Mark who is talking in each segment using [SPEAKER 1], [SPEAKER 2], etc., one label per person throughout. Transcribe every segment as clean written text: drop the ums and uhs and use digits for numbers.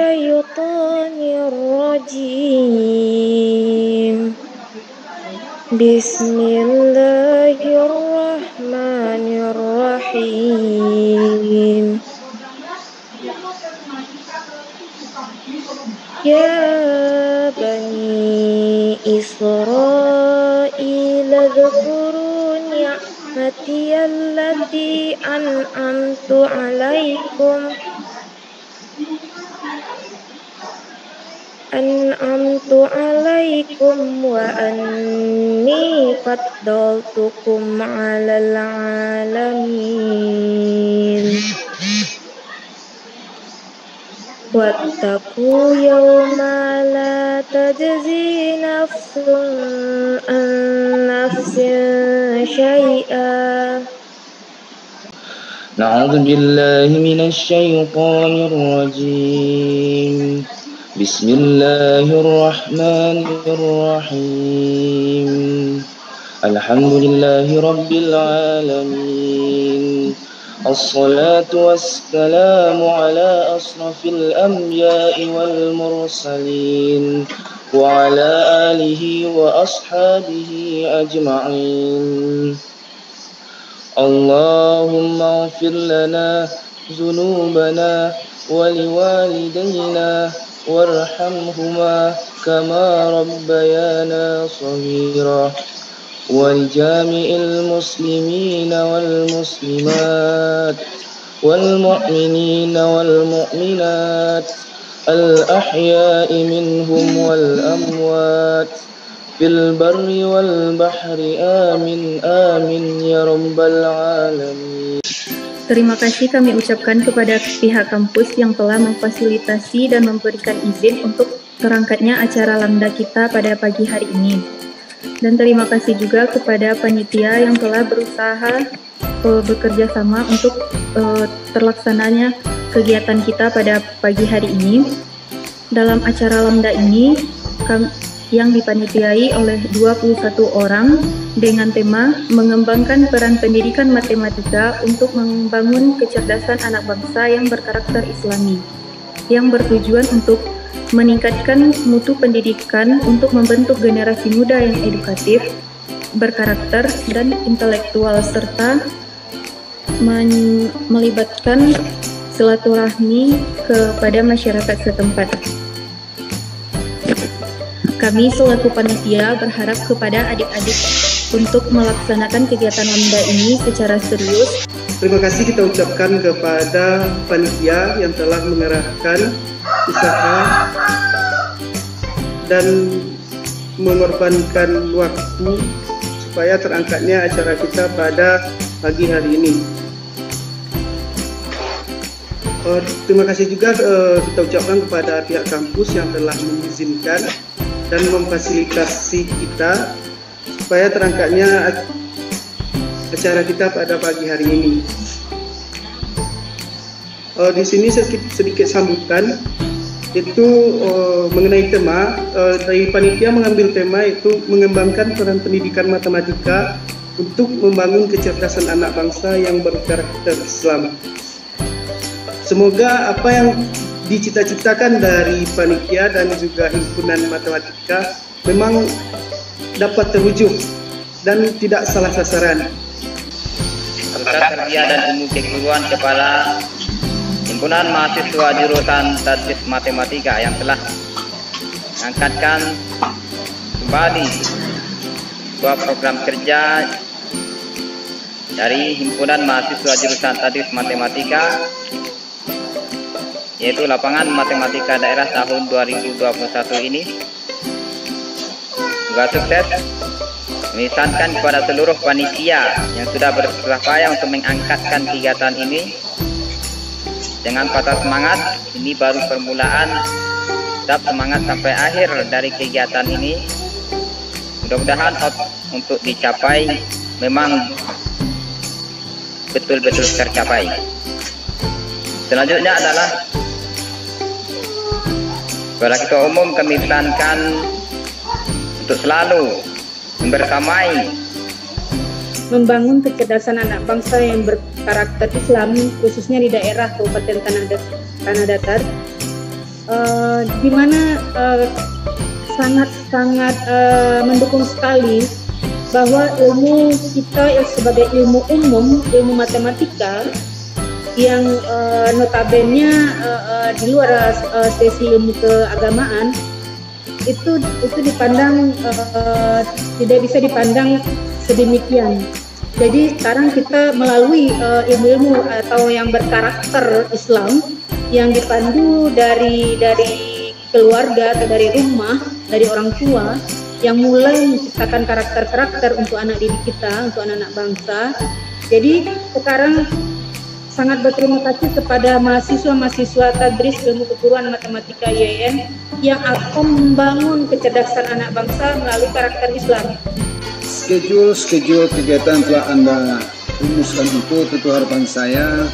[SPEAKER 1] الشيطان الرجيم بسم الله الرحمن الرحيم يا بني إسرائيل اذكروا نعمتي التي أنعمت عليكم وأني فضلتكم على العالمين واتقوا يوما لا تجزي نفس عن نفس شيئا
[SPEAKER 2] نعوذ بالله من الشيطان الرجيم بسم الله الرحمن الرحيم الحمد لله رب العالمين الصلاة والسلام على أشرف الأنبياء والمرسلين وعلى آله وأصحابه أجمعين اللهم اغفر لنا ذنوبنا ولوالدينا وارحمهما كما ربيانا صغيرا ولجميع المسلمين والمسلمات والمؤمنين والمؤمنات الأحياء منهم والأموات في البر والبحر آمين آمين يا رب العالمين.
[SPEAKER 3] Terima kasih kami ucapkan kepada pihak kampus yang telah memfasilitasi dan memberikan izin untuk terangkatnya acara Lamda kita pada pagi hari ini. Dan terima kasih juga kepada panitia yang telah berusaha bekerja sama untuk terlaksananya kegiatan kita pada pagi hari ini. Dalam acara Lamda ini yang dipanitiai oleh 21 orang dengan tema mengembangkan peran pendidikan matematika untuk membangun kecerdasan anak bangsa yang berkarakter Islami, yang bertujuan untuk meningkatkan mutu pendidikan untuk membentuk generasi muda yang edukatif, berkarakter, dan intelektual, serta melibatkan silaturahmi kepada masyarakat setempat. Kami selaku panitia berharap kepada adik-adik untuk melaksanakan kegiatan Lamda ini secara serius.
[SPEAKER 4] Terima kasih kita ucapkan kepada panitia yang telah mengerahkan usaha dan mengorbankan waktu supaya terangkatnya acara kita pada pagi hari ini. Terima kasih juga kita ucapkan kepada pihak kampus yang telah mengizinkan dan memfasilitasi kita supaya terangkatnya acara kita pada pagi hari ini. Di sini sedikit sambutan, itu mengenai tema dari panitia mengambil tema itu mengembangkan peran pendidikan matematika untuk membangun kecerdasan anak bangsa yang berkarakter Islam. Semoga apa yang dicita-citakan dari panitia dan juga himpunan matematika memang dapat terwujud dan tidak salah sasaran.
[SPEAKER 5] Serta kerja dan ilmu keguruan kepala Himpunan Mahasiswa Jurusan Tadris Matematika yang telah mengangkatkan kembali sebuah program kerja dari Himpunan Mahasiswa Jurusan Tadris Matematika, yaitu Lapangan Matematika Daerah tahun 2021 ini. Semoga sukses. Mengisankan kepada seluruh panitia yang sudah bersusah payah untuk mengangkatkan kegiatan ini. Dengan patah semangat, ini baru permulaan. Tetap semangat sampai akhir dari kegiatan ini. Mudah-mudahan untuk dicapai memang betul-betul tercapai. Selanjutnya adalah Kepala Ketua Umum kami pesankan untuk selalu membersamai
[SPEAKER 6] membangun kecerdasan anak bangsa yang berkarakter Islam, khususnya di daerah Kabupaten Tanah Datar, di mana sangat-sangat mendukung sekali bahwa ilmu kita sebagai ilmu umum, ilmu matematika yang notabene di luar sesi ilmu keagamaan itu dipandang tidak bisa dipandang sedemikian. Jadi sekarang kita melalui ilmu-ilmu atau yang berkarakter Islam yang dipandu dari keluarga atau dari rumah, dari orang tua yang mulai menciptakan karakter-karakter untuk anak didik kita, untuk anak-anak bangsa. Jadi sekarang sangat berterima kasih kepada mahasiswa-mahasiswa Tadris Ilmu Keguruan Matematika IAIN yang akan membangun kecerdasan anak bangsa melalui karakter Islam.
[SPEAKER 7] Schedule kegiatan telah Anda rumuskan itu, tentu harapan saya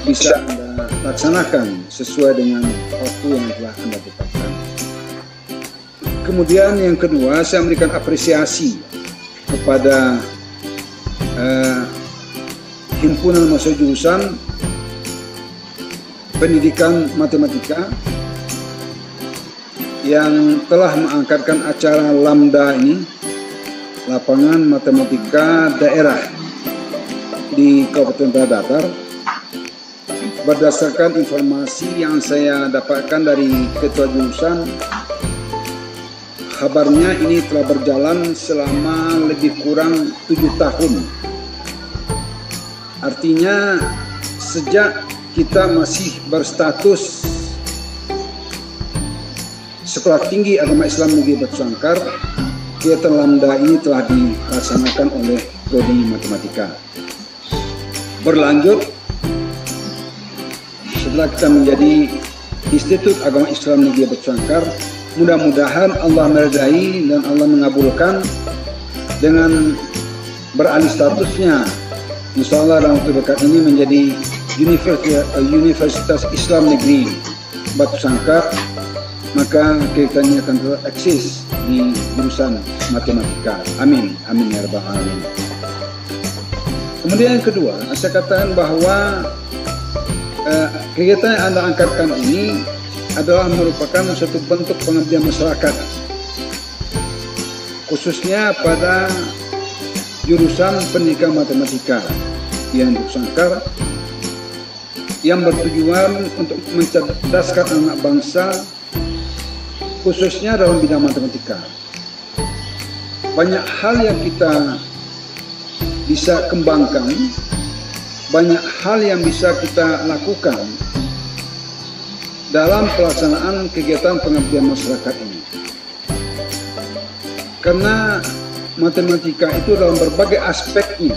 [SPEAKER 7] bisa Anda laksanakan sesuai dengan waktu yang telah Anda tetapkan. Kemudian yang kedua, saya memberikan apresiasi kepada himpunan mahasiswa jurusan pendidikan matematika yang telah mengangkatkan acara Lambda ini, lapangan matematika daerah di Kabupaten Tanah Datar. Berdasarkan informasi yang saya dapatkan dari ketua jurusan, kabarnya ini telah berjalan selama lebih kurang 7 tahun. Artinya sejak kita masih berstatus Sekolah Tinggi Agama Islam Negeri Batu Sangkar, kegiatan Lambda ini telah dilaksanakan oleh Prodi Matematika. Berlanjut setelah kita menjadi Institut Agama Islam Negeri Batu Sangkar, mudah-mudahan Allah meridai dan Allah mengabulkan dengan beralih statusnya, insya Allah dalam waktu dekat ini menjadi Universitas Islam Negeri Batu Sangkar, maka kegiatannya akan tetap eksis di jurusan matematika. Amin, amin ya rabbal alamin. Kemudian yang kedua, saya katakan bahwa kegiatan yang Anda angkatkan ini adalah merupakan suatu bentuk pengabdian masyarakat, khususnya pada jurusan pendidikan matematika yang Batu Sangkar, yang bertujuan untuk mencerdaskan anak bangsa, khususnya dalam bidang matematika. Banyak hal yang kita bisa kembangkan, banyak hal yang bisa kita lakukan dalam pelaksanaan kegiatan pengabdian masyarakat ini. Karena matematika itu dalam berbagai aspeknya,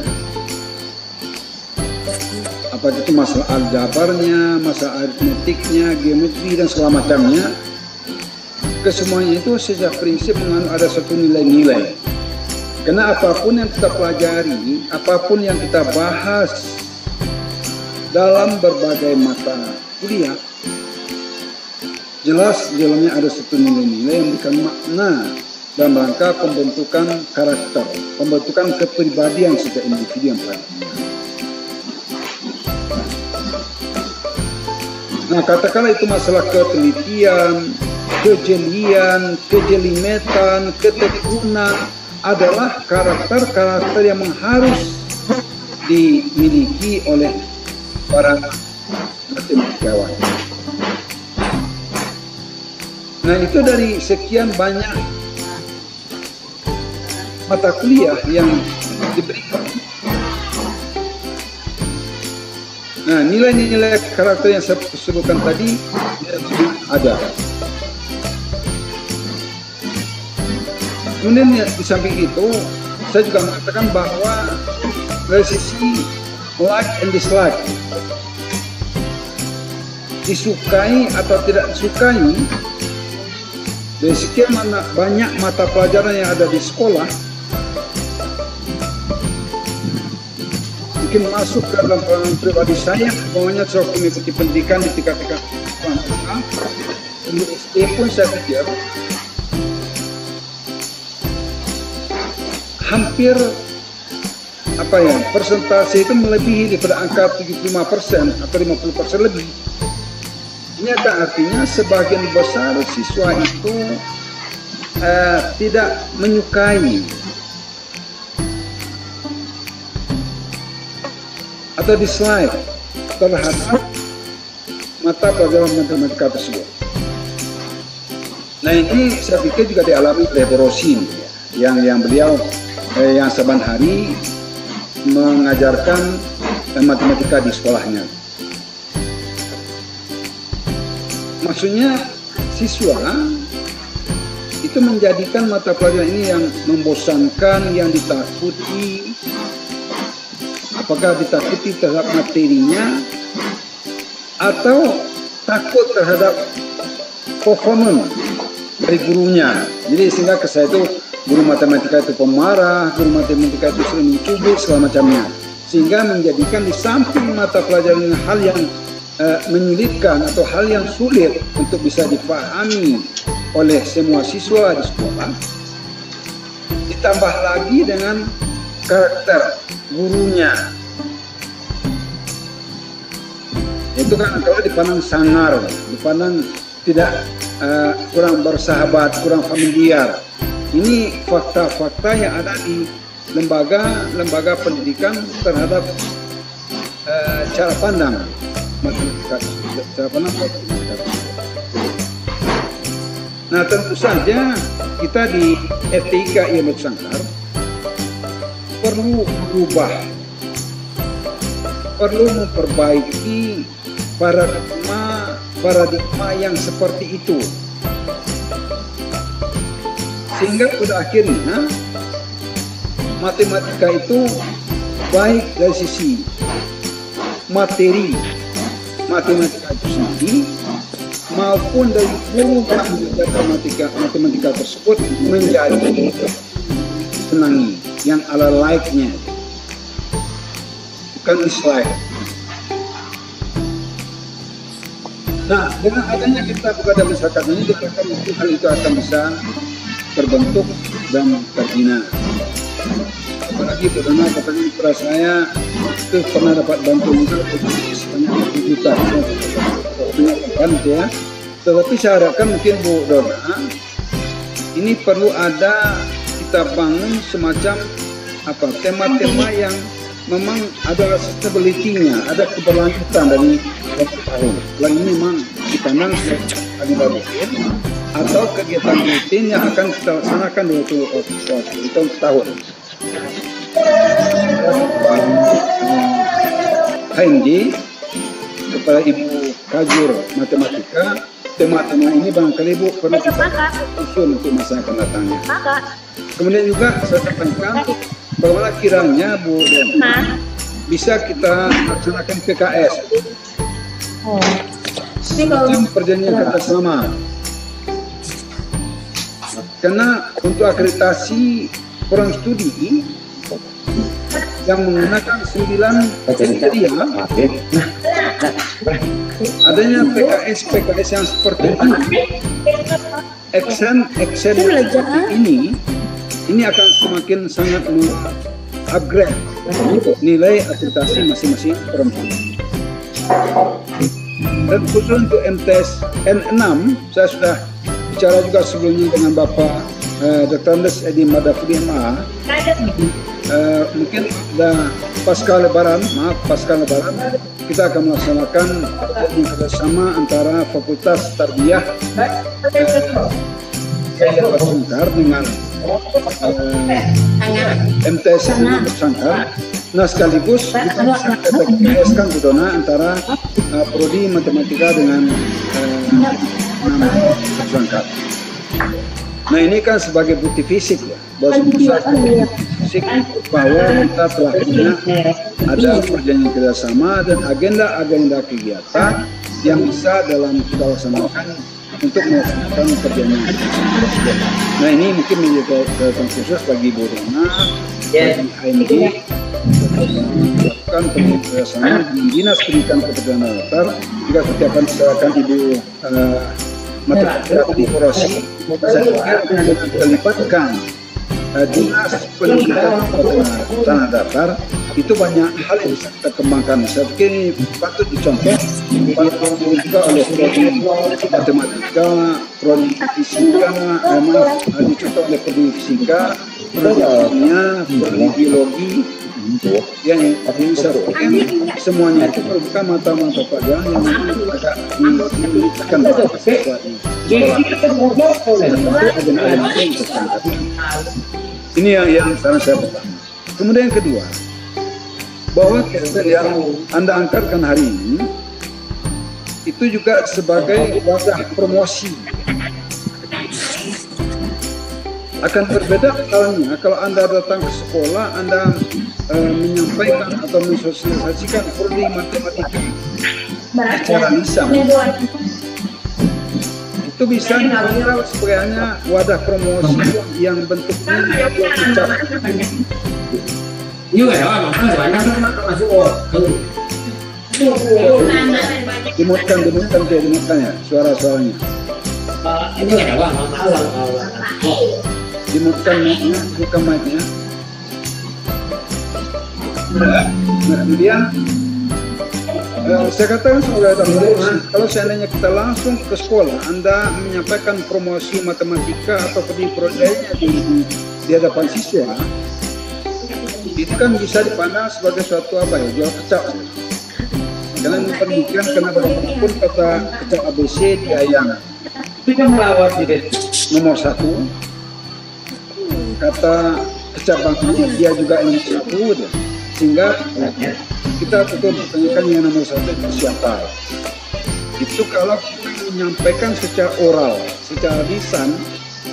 [SPEAKER 7] apakah itu masalah aljabarnya, masalah aritmetiknya, geometri dan segala macamnya, kesemuanya itu sejak prinsip mengandung ada satu nilai-nilai. Karena apapun yang kita pelajari, apapun yang kita bahas dalam berbagai mata kuliah, jelas di dalamnya ada satu nilai-nilai yang memberikan makna dalam rangka pembentukan karakter, pembentukan kepribadian setiap individu yang pada. Nah, katakanlah itu masalah ketelitian, kejelian, kejelimetan, ketekunan adalah karakter-karakter yang harus dimiliki oleh para matematikawan. Nah, itu dari sekian banyak mata kuliah yang diberikan. Nah, nilai-nilai karakter yang saya sebutkan tadi ada. Kemudian di samping itu, saya juga mengatakan bahwa dari sisi like and dislike, disukai atau tidak disukai, dari sekian banyak mata pelajaran yang ada di sekolah, mungkin masuk ke dalam pengalaman pribadi saya, pokoknya saya mengikuti pendidikan di tingkat-tingkat SD pun saya pikir hampir persentase itu melebihi daripada angka 75% atau 50% lebih. Ini artinya sebagian besar siswa itu tidak menyukai atau dislike terhadap mata pelajaran matematika tersebut. Nah ini saya pikir juga dialami oleh Rosin, yang beliau yang saban hari mengajarkan matematika di sekolahnya. Maksudnya siswa itu menjadikan mata pelajaran ini yang membosankan, yang ditakuti. Apakah ditakuti terhadap materinya atau takut terhadap performance dari gurunya. Jadi sehingga ke saya itu guru matematika itu pemarah, guru matematika itu sering mencubit segala macamnya. Sehingga menjadikan di samping mata pelajaran hal yang menyulitkan atau hal yang sulit untuk bisa dipahami oleh semua siswa di sekolah, ditambah lagi dengan karakter gurunya. Itu kan kalau dipandang sangar, dipandang tidak kurang bersahabat, kurang familiar. Ini fakta-fakta yang ada di lembaga pendidikan terhadap cara pandang matematika, cara pandang matematika. Nah tentu saja kita di FTIK IAIN Sangkar perlu berubah, perlu memperbaiki paradigma yang seperti itu, sehingga pada akhirnya matematika itu baik dari sisi materi matematika itu sendiri maupun dari guru pengajar matematika tersebut menjadi senangi yang ala like-nya, bukan dislike. Nah, dengan adanya kita kepada masyarakat ini, hal itu akan bisa terbentuk dan terbina. Apalagi pernah katanya kepada saya itu pernah dapat bantuan juga sebanyak 1 juta kan ya. Tetapi saya harapkan mungkin Bu Dona ini perlu ada kita bangun semacam tema-tema yang memang ada sustainability-nya, ada keberlanjutan dari tahun. Lain ini memang dipandang sebagai rutin atau kegiatan rutin yang akan kita laksanakan 20 tahun ke tahun. HMD kepada Ibu Kajur Matematika, tema-tema ini barangkali Bu perlu kita usul untuk masa yang akan datangnya. Kemudian juga saya sampaikan bagaimana kiranya Bu Dona bisa kita laksanakan PKS. Sistem perjanjian kerjasama. Karena untuk akreditasi program studi yang menggunakan 9 kriteria, adanya PKS yang seperti ini, action seperti ini akan semakin sangat mengupgrade nilai akreditasi masing-masing program studi. Dan khusus untuk MTS N6, saya sudah bicara juga sebelumnya dengan Bapak Dr. Andes Edi Madafudi MA. Mungkin pasca lebaran kita akan melaksanakan kerjasama antara Fakultas Tarbiyah Sangkar dengan MTS Sangkar. Nah sekaligus kita bisa PKS-kan Bu Dona antara prodi matematika dengan Sangkar. Nah ini kan sebagai bukti fisik ya, bahwa kita telah punya ada perjanjian kerjasama dan agenda kegiatan yang bisa dalam kita laksanakan untuk melaksanakan perjanjian tersebut. Nah ini mungkin menjadi catatan khusus bagi Bu Dona, bagi HMD, melakukan perjanjian kerjasama di Dinas Pendidikan Kabupaten Latar. Juga kita akan serahkan Ibu matematika di Rosi. Saya pikir kita libatkan Dinas pendidikan pada tanah datar itu banyak hal yang bisa kita kembangkan. Saya pikir ini patut dicontoh, patut juga oleh prodi matematika, prodi fisika, dicontoh oleh prodi fisika, prodi kimia, prodi biologi, yang bisa semuanya itu merupakan mata-mata pelajaran yang agak diberikan pada siswa di sekolah. Ini yang saran saya pertama. Kemudian yang kedua, bahwa kegiatan yang Anda angkatkan hari ini itu juga sebagai wadah promosi. Akan berbeda halnya kalau Anda datang ke sekolah, Anda menyampaikan atau mensosialisasikan prodi matematika secara lisan. Itu bisa dikira sebagai hanya wadah promosi yang bentuknya ucap. Dimutkan ya suara-suaranya. Dimutkan mic-nya. Kemudian saya katakan sebagai kalau seandainya kita langsung ke sekolah, Anda menyampaikan promosi matematika atau prodi-prodi di hadapan siswa, itu kan bisa dipandang sebagai suatu jual kecap. Karena ini pendidikan, karena bagaimanapun kata kecap ABC dia yang nomor 1, kata kecap bangkit dia juga yang 1, sehingga kita tentu bertanyakan yang nomor 1 itu siapa. Itu kalau kita menyampaikan secara oral, secara lisan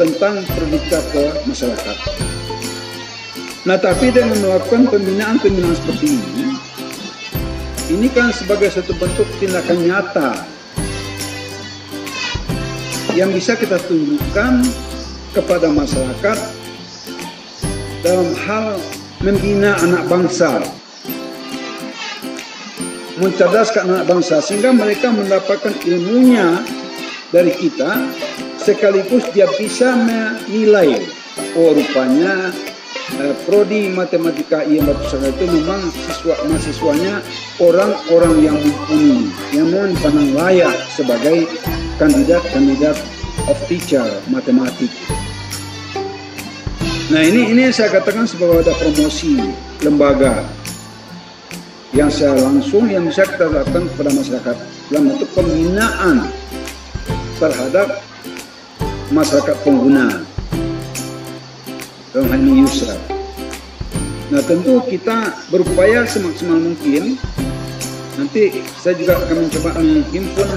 [SPEAKER 7] tentang pendidikan ke masyarakat. Nah, tapi dengan melakukan pembinaan seperti ini kan sebagai satu bentuk tindakan nyata yang bisa kita tunjukkan kepada masyarakat dalam hal membina anak bangsa, mencerdaskan anak bangsa sehingga mereka mendapatkan ilmunya dari kita, sekaligus dia bisa menilai, oh rupanya prodi matematika yang barusan itu memang mahasiswanya orang-orang yang mumpuni, yang dipandang layak sebagai kandidat of teacher matematik. Nah ini saya katakan sebagai wadah promosi lembaga yang secara langsung yang bisa kita lakukan kepada masyarakat dalam bentuk pembinaan terhadap masyarakat pengguna, dalam hal ini user. Nah tentu kita berupaya semaksimal mungkin. Nanti saya juga akan mencoba menghimpun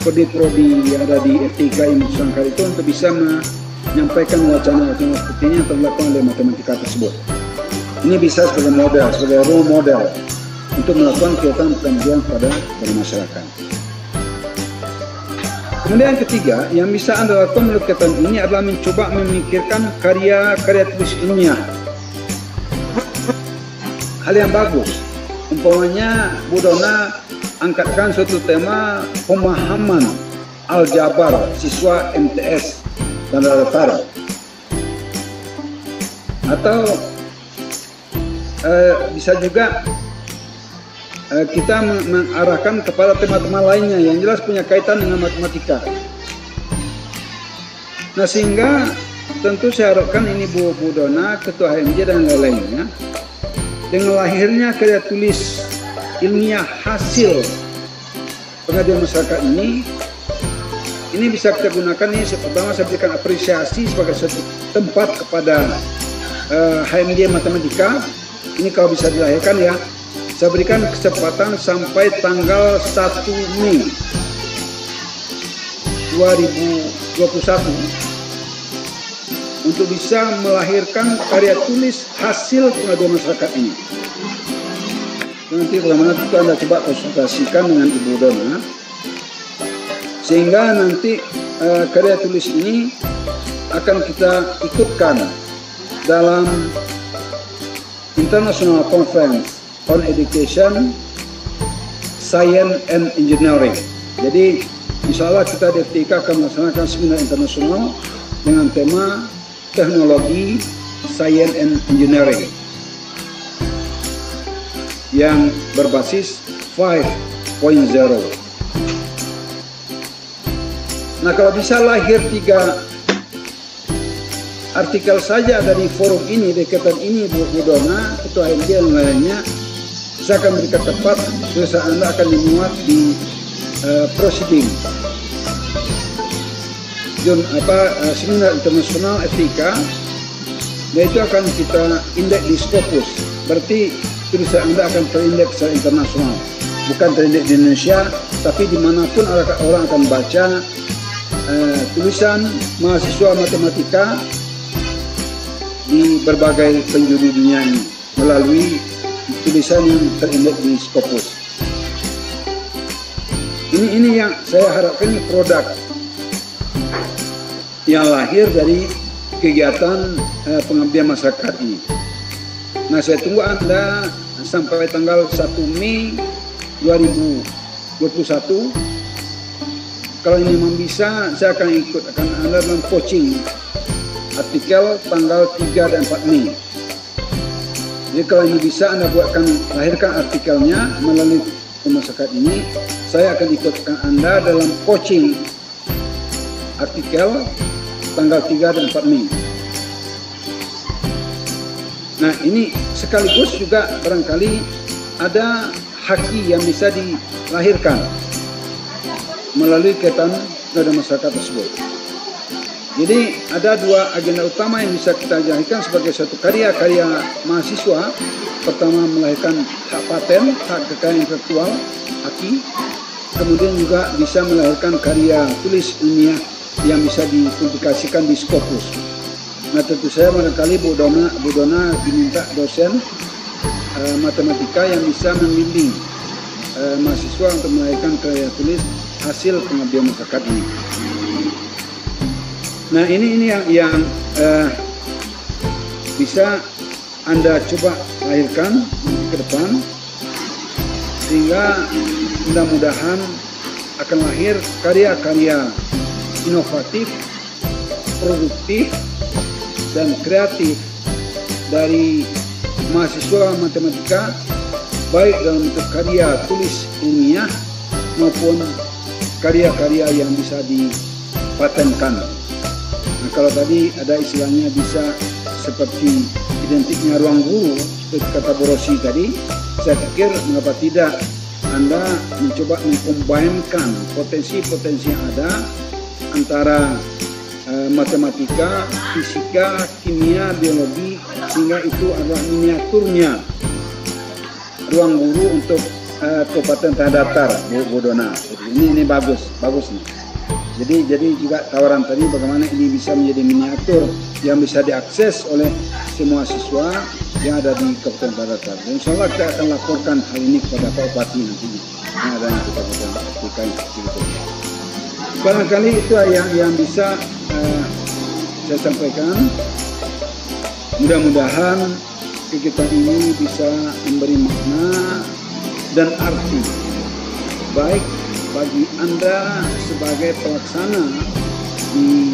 [SPEAKER 7] prodi-prodi yang ada di FTK Ilmu Sangkar itu untuk bisa menyampaikan wacana-wacana seperti ini yang terlakukan oleh matematika tersebut. Ini bisa sebagai model, sebagai role model untuk melakukan kegiatan pendidikan pada masyarakat. Kemudian yang ketiga, yang bisa Anda lakukan melalui kegiatan ini adalah mencoba memikirkan karya tulis ilmiah. Hal yang bagus. Umpamanya Bu Dona angkatkan suatu tema pemahaman aljabar siswa MTS Tanah Datar. Atau bisa juga kita mengarahkan kepada tema-tema lainnya yang jelas punya kaitan dengan matematika. Nah sehingga tentu saya harapkan ini Bu Dona, Ketua HMJ dan lain-lainnya, dengan lahirnya karya tulis ilmiah hasil pengabdian masyarakat ini bisa kita gunakan. Ini pertama saya berikan apresiasi sebagai suatu tempat kepada HMJ Matematika. Ini kalau bisa dilahirkan ya, saya berikan kesempatan sampai tanggal 1 Mei 2021 untuk bisa melahirkan karya tulis hasil pengabdian masyarakat ini. Nanti bagaimana itu Anda coba konsultasikan dengan Ibu Dona, sehingga nanti karya tulis ini akan kita ikutkan dalam International Conference on Education, Science and Engineering. Jadi insya Allah kita di FTK akan melaksanakan seminar internasional dengan tema teknologi, Science and Engineering yang berbasis 5.0. Nah, kalau bisa lahir 3 artikel saja dari forum ini, kegiatan ini, Bu Dona, Ketua HMG dan lainnya, saya akan berikan tepat, tulisan Anda akan dimuat di proceeding seminar internasional etika, dan itu akan kita indeks di Scopus. Berarti tulisan Anda akan terindeks secara internasional, bukan terindeks di Indonesia, tapi dimanapun orang akan baca tulisan mahasiswa matematika di berbagai penjuru dunia ini melalui tulisan yang terindeks di Scopus. Ini yang saya harapkan, ini produk yang lahir dari kegiatan pengabdian masyarakat ini. Nah, saya tunggu Anda sampai tanggal 1 Mei 2021. Kalau ini memang bisa, saya akan Anda dalam coaching artikel tanggal 3 dan 4 Mei. Jadi kalau ini bisa, Anda lahirkan artikelnya melalui masyarakat ini, saya akan ikutkan Anda dalam coaching artikel tanggal 3 dan 4 Mei. Nah, ini sekaligus juga barangkali ada haki yang bisa dilahirkan melalui kegiatan pada masyarakat tersebut. Jadi ada 2 agenda utama yang bisa kita jadikan sebagai suatu karya-karya mahasiswa. Pertama, melahirkan hak paten, hak kekayaan intelektual, haki. Kemudian juga bisa melahirkan karya tulis ilmiah yang bisa dipublikasikan di Scopus. Nah, tentu saya barangkali Bu Dona diminta dosen matematika yang bisa membimbing mahasiswa untuk melahirkan karya tulis hasil pengabdian masyarakat ini. Nah, ini yang bisa Anda coba lahirkan ke depan, sehingga mudah-mudahan akan lahir karya-karya inovatif, produktif, dan kreatif dari mahasiswa matematika, baik dalam bentuk karya tulis ilmiah maupun karya-karya yang bisa dipatenkan. Nah, kalau tadi ada istilahnya bisa seperti identiknya ruang guru, seperti kata Borosi tadi, saya pikir mengapa tidak Anda mencoba mengkombinkan potensi-potensi yang ada antara matematika, fisika, kimia, biologi, sehingga itu adalah miniaturnya ruang guru untuk Kabupaten Tanah Datar, Bu Dona. Ini bagus nih. Jadi juga tawaran tadi bagaimana ini bisa menjadi miniatur yang bisa diakses oleh semua siswa yang ada di Kabupaten Tanah Datar. Dan insya Allah kita akan laporkan hal ini kepada Pak Bupati nantinya yang ada di Kabupaten Tanah Datar. Barangkali itu yang bisa saya sampaikan. Mudah-mudahan kegiatan ini bisa memberi makna dan arti baik bagi Anda sebagai pelaksana di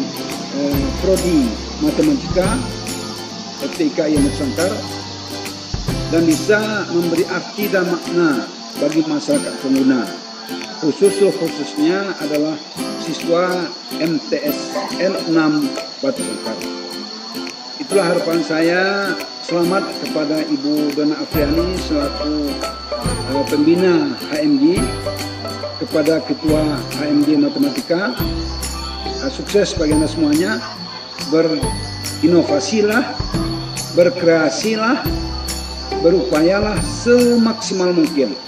[SPEAKER 7] prodi matematika etika yang Nusantara, dan bisa memberi arti dan makna bagi masyarakat pengguna, khususnya adalah siswa MTSN 6 Batu Sangkar. Itulah harapan saya. Selamat kepada Ibu Dona Afriani selaku pembina HMG, kepada Ketua HMG Matematika. Sukses bagi Anda semuanya. Berinovasilah, berkreasilah, berupayalah semaksimal mungkin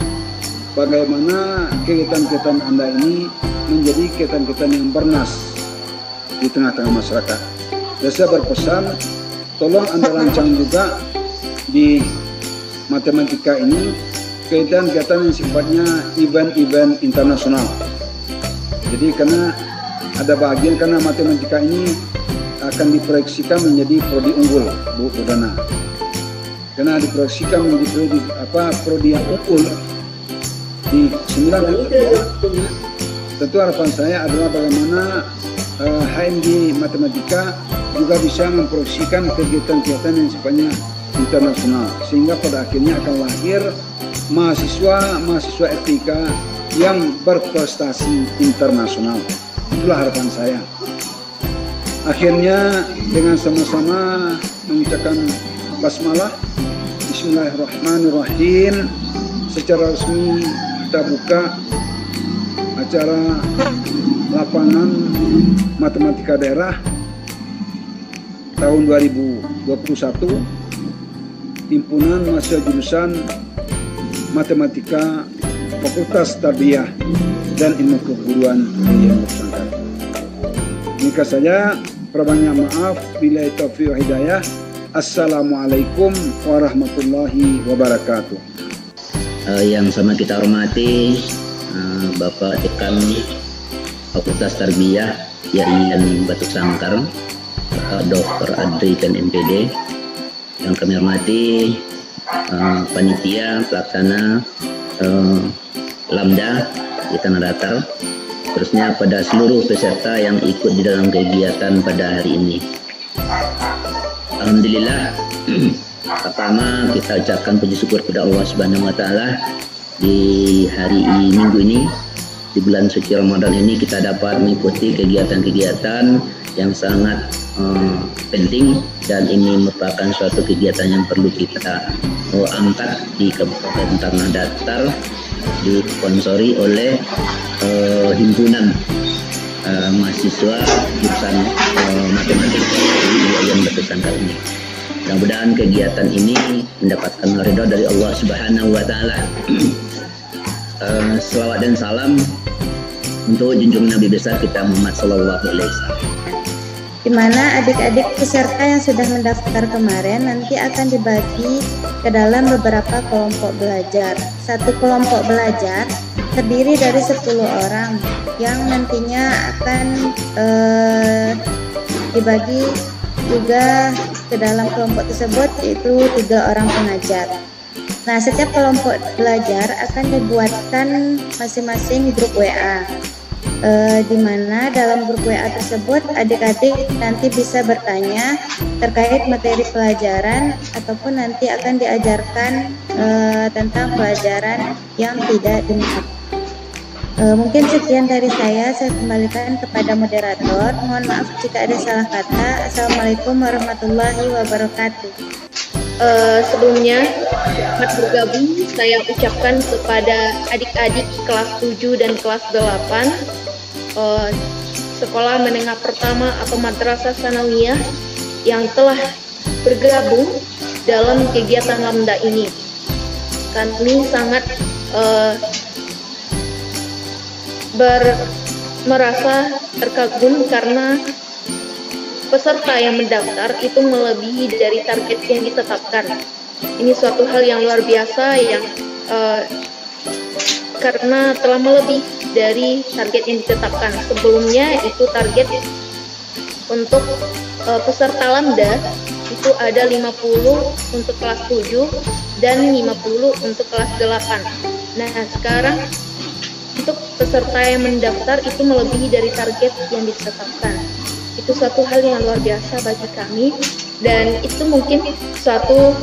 [SPEAKER 7] bagaimana kegiatan-kegiatan Anda ini menjadi kegiatan-kegiatan yang bernas di tengah-tengah masyarakat. Dan saya berpesan, tolong Anda rancang juga di matematika ini kegiatan-kegiatan yang sifatnya event-event internasional. Jadi karena ada bagian, karena matematika ini akan diproyeksikan menjadi prodi unggul, Bu Dona. Karena diproyeksikan menjadi prodi yang unggul di 9 tentu harapan saya adalah bagaimana HMG Matematika juga bisa memproduksikan kegiatan-kegiatan yang sifatnya internasional, sehingga pada akhirnya akan lahir mahasiswa etika yang berprestasi internasional. Itulah harapan saya. Akhirnya dengan sama-sama mengucapkan basmalah, Bismillahirrahmanirrahim. Secara resmi kita buka acara lapangan matematika daerah tahun 2021, himpunan mahasiswa jurusan matematika Fakultas Tarbiyah dan Ilmu Keguruan yang bersangkutan. Demikian saja, perbanyak maaf, billahi taufiq wal hidayah. Assalamualaikum warahmatullahi wabarakatuh.
[SPEAKER 8] Yang sama kita hormati Bapak Dekan Fakultas Tarbiyah Yayan Batu Sangkar, Dr. Adri dan MPD. Yang kami hormati panitia pelaksana Lamda di Tanah Datar, terusnya pada seluruh peserta yang ikut di dalam kegiatan pada hari ini. Alhamdulillah, pertama kita ucapkan puji syukur kepada Allah Subhanahu wa taala di hari Minggu ini, di bulan suci Ramadan ini kita dapat mengikuti kegiatan-kegiatan yang sangat penting, dan ini merupakan suatu kegiatan yang perlu kita angkat di Kabupaten Tanah Datar, disponsori oleh himpunan mahasiswa jurusan matematika yang bersangkutan ini. Mudah-mudahan kegiatan ini mendapatkan ridho dari Allah Subhanahu wa taala. Selawat dan salam untuk junjungan Nabi besar kita Muhammad sallallahu alaihi wasallam.
[SPEAKER 9] Di mana adik-adik peserta yang sudah mendaftar kemarin nanti akan dibagi ke dalam beberapa kelompok belajar. Satu kelompok belajar terdiri dari 10 orang yang nantinya akan dibagi juga ke dalam kelompok tersebut, yaitu 3 orang pengajar. Nah, setiap kelompok belajar akan dibuatkan masing-masing grup WA. Di mana dalam grup WA tersebut adik-adik nanti bisa bertanya terkait materi pelajaran ataupun nanti akan diajarkan tentang pelajaran yang tidak diminta. Mungkin sekian dari saya kembalikan kepada moderator. Mohon maaf jika ada salah kata. Assalamualaikum warahmatullahi wabarakatuh.
[SPEAKER 10] Sebelumnya selamat bergabung saya ucapkan kepada adik-adik kelas 7 dan kelas 8 sekolah menengah pertama atau madrasah sanawiyah yang telah bergabung dalam kegiatan Lamda ini. Kami sangat merasa terkagum karena peserta yang mendaftar itu melebihi dari target yang ditetapkan. Ini suatu hal yang luar biasa yang karena telah melebihi dari target yang ditetapkan. Sebelumnya itu target untuk peserta Lamda itu ada 50 untuk kelas 7 dan 50 untuk kelas 8. Nah, sekarang untuk peserta yang mendaftar itu melebihi dari target yang ditetapkan. Itu suatu hal yang luar biasa bagi kami, dan itu mungkin suatu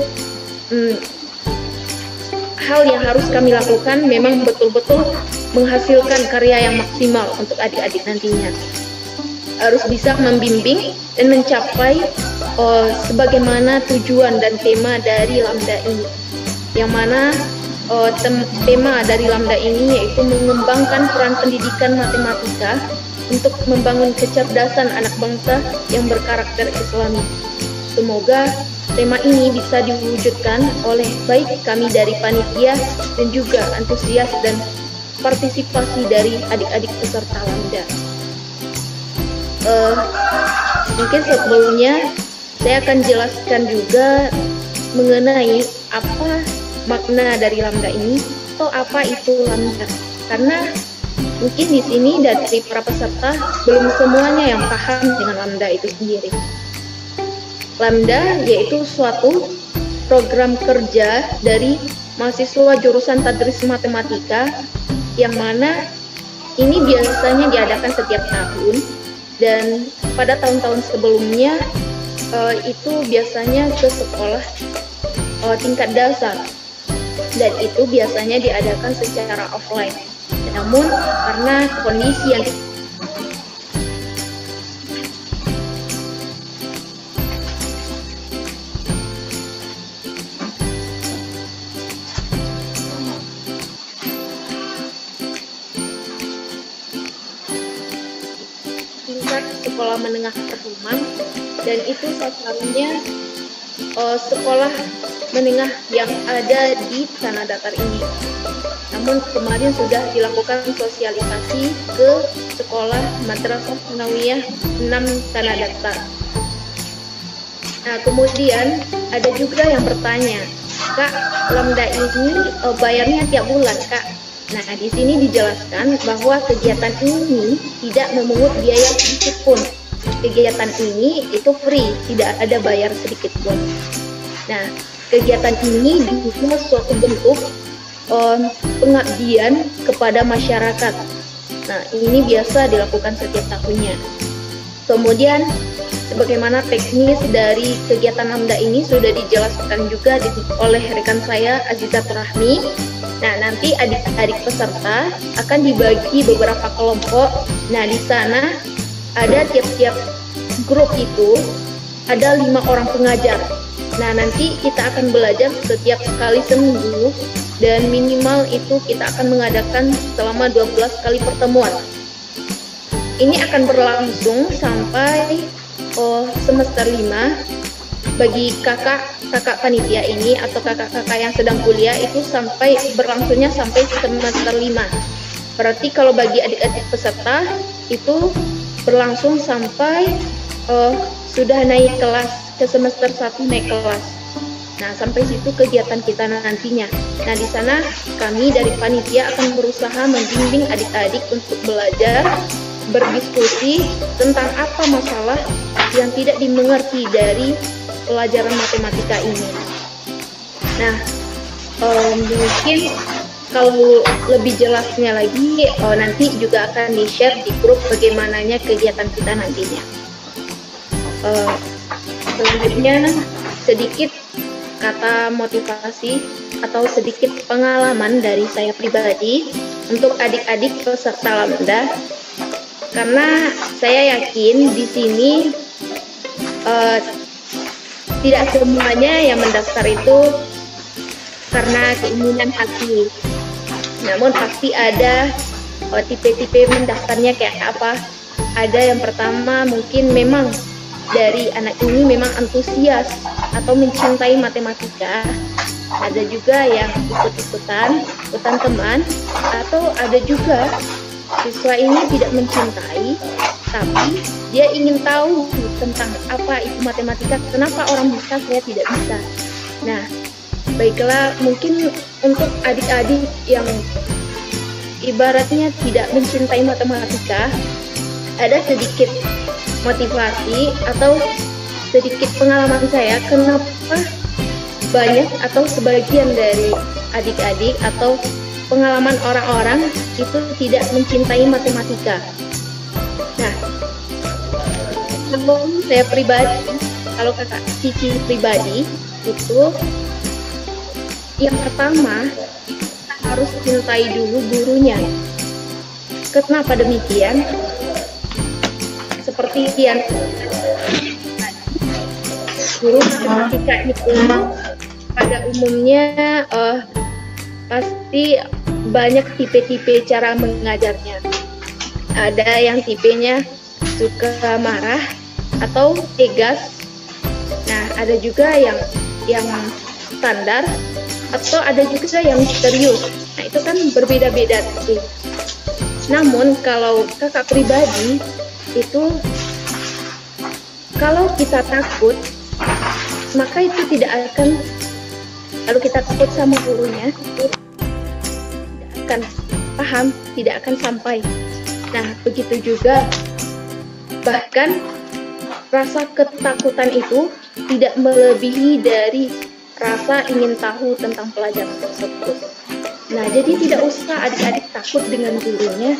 [SPEAKER 10] hal yang harus kami lakukan, memang betul-betul menghasilkan karya yang maksimal untuk adik-adik nantinya. Harus bisa membimbing dan mencapai sebagaimana tujuan dan tema dari Lamda ini, yang mana tema dari Lamda ini yaitu mengembangkan peran pendidikan matematika untuk membangun kecerdasan anak bangsa yang berkarakter Islami. Semoga tema ini bisa diwujudkan oleh baik kami dari panitia dan juga antusias dan partisipasi dari adik-adik peserta Lamda. Mungkin sebelumnya saya akan jelaskan juga mengenai apa makna dari Lamda ini atau apa itu Lamda, karena mungkin di sini dari para peserta belum semuanya yang paham dengan Lamda itu sendiri. Lamda yaitu suatu program kerja dari mahasiswa jurusan Tadris Matematika, yang mana ini biasanya diadakan setiap tahun, dan pada tahun-tahun sebelumnya itu biasanya ke sekolah tingkat dasar, dan itu biasanya diadakan secara offline. Namun karena kondisi yang tingkat sekolah menengah pertama, dan itu sasarannya sekolah menengah yang ada di Tanah Datar ini. Namun kemarin sudah dilakukan sosialisasi ke sekolah Madrasah Tsanawiyah 6 Tanah Datar. Nah, kemudian ada juga yang bertanya, Kak, Lamda ini bayarnya tiap bulan, Kak? Nah, di sini dijelaskan bahwa kegiatan ini tidak memungut biaya sedikit pun. Kegiatan ini itu free, tidak ada bayar sedikit pun. Nah, kegiatan ini juga suatu bentuk pengabdian kepada masyarakat. Nah, ini biasa dilakukan setiap tahunnya. Kemudian, sebagaimana teknis dari kegiatan Lamda ini sudah dijelaskan juga oleh rekan saya Azizat Rahmi. Nah, nanti adik-adik peserta akan dibagi beberapa kelompok. Nah, di sana ada tiap-tiap grup itu ada 5 orang pengajar. Nah, nanti kita akan belajar setiap sekali seminggu, dan minimal itu kita akan mengadakan selama 12 kali pertemuan. Ini akan berlangsung sampai semester 5. Bagi kakak panitia ini atau kakak-kakak yang sedang kuliah itu berlangsungnya sampai semester 5. Berarti kalau bagi adik-adik peserta itu berlangsung sampai sudah naik kelas ke semester 1 naik kelas. Nah, sampai situ kegiatan kita nantinya. Nah, di sana kami dari panitia akan berusaha membimbing adik-adik untuk belajar, berdiskusi tentang apa masalah yang tidak dimengerti dari pelajaran matematika ini. Nah, mungkin kalau lebih jelasnya lagi nanti juga akan di-share di grup bagaimananya kegiatan kita nantinya. Selanjutnya sedikit kata motivasi atau sedikit pengalaman dari saya pribadi untuk adik-adik peserta Lamda, karena saya yakin di sini tidak semuanya yang mendaftar itu karena keinginan hati. Namun pasti ada tipe-tipe mendaftarnya kayak apa. Ada yang pertama mungkin memang dari anak ini memang antusias atau mencintai matematika. Ada juga yang ikutan teman, atau ada juga siswa ini tidak mencintai, tapi dia ingin tahu tentang apa itu matematika, kenapa orang bisa, saya tidak bisa. Nah, baiklah, mungkin untuk adik-adik yang ibaratnya tidak mencintai matematika, ada sedikit motivasi atau sedikit pengalaman saya kenapa banyak atau sebagian dari adik-adik atau pengalaman orang-orang itu tidak mencintai matematika. Nah, kalau saya pribadi, kalau kakak Cici pribadi itu yang pertama harus cintai dulu gurunya. Kenapa demikian? Seperti yang guru matematika itu pada umumnya pasti banyak tipe-tipe cara mengajarnya. Ada yang tipenya suka marah atau tegas. Nah, ada juga yang standar, atau ada juga yang misterius. Nah, itu kan berbeda-beda sih. Namun kalau kakak pribadi itu, kalau kita takut, maka itu tidak akan, kalau kita takut sama gurunya, tidak akan paham, tidak akan sampai. Nah, begitu juga, bahkan rasa ketakutan itu tidak melebihi dari rasa ingin tahu tentang pelajaran tersebut. Nah, jadi tidak usah adik-adik takut dengan gurunya.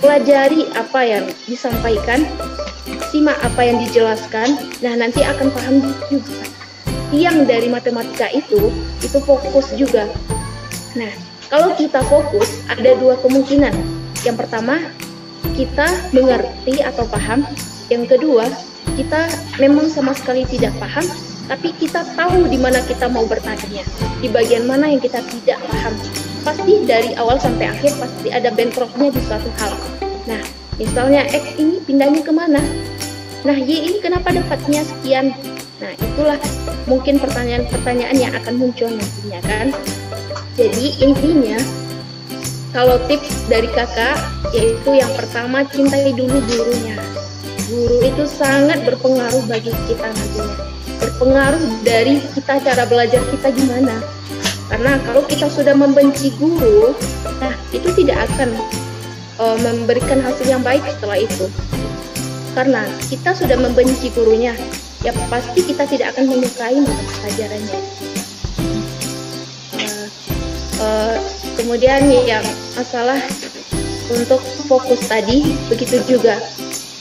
[SPEAKER 10] Pelajari apa yang disampaikan, simak apa yang dijelaskan, nah nanti akan paham juga. Yang dari matematika itu fokus juga. Nah, kalau kita fokus, ada dua kemungkinan. Yang pertama, kita mengerti atau paham. Yang kedua, kita memang sama sekali tidak paham, tapi kita tahu di mana kita mau bertanya, di bagian mana yang kita tidak paham. Pasti dari awal sampai akhir pasti ada bentroknya di suatu hal. Nah, misalnya X ini pindahnya kemana? Nah, Y ini kenapa dapatnya sekian? Nah, itulah mungkin pertanyaan-pertanyaan yang akan muncul nantinya kan. Jadi intinya, kalau tips dari kakak, yaitu yang pertama, cintai dulu gurunya. Guru itu sangat berpengaruh bagi kita nantinya. Berpengaruh dari kita, cara belajar kita gimana. Karena kalau kita sudah membenci guru, nah itu tidak akan memberikan hasil yang baik setelah itu. Karena kita sudah membenci gurunya, ya pasti kita tidak akan menyukai mata pelajarannya. Kemudian yang masalah untuk fokus tadi, begitu juga.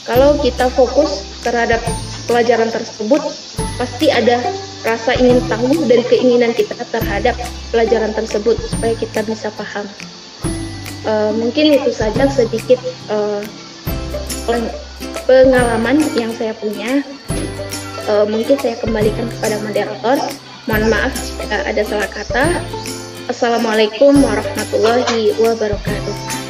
[SPEAKER 10] Kalau kita fokus terhadap pelajaran tersebut, pasti ada rasa ingin tahu dan keinginan kita terhadap pelajaran tersebut supaya kita bisa paham. Mungkin itu saja sedikit pengalaman yang saya punya. Mungkin saya kembalikan kepada moderator. Mohon maaf jika ada salah kata. Assalamualaikum warahmatullahi wabarakatuh.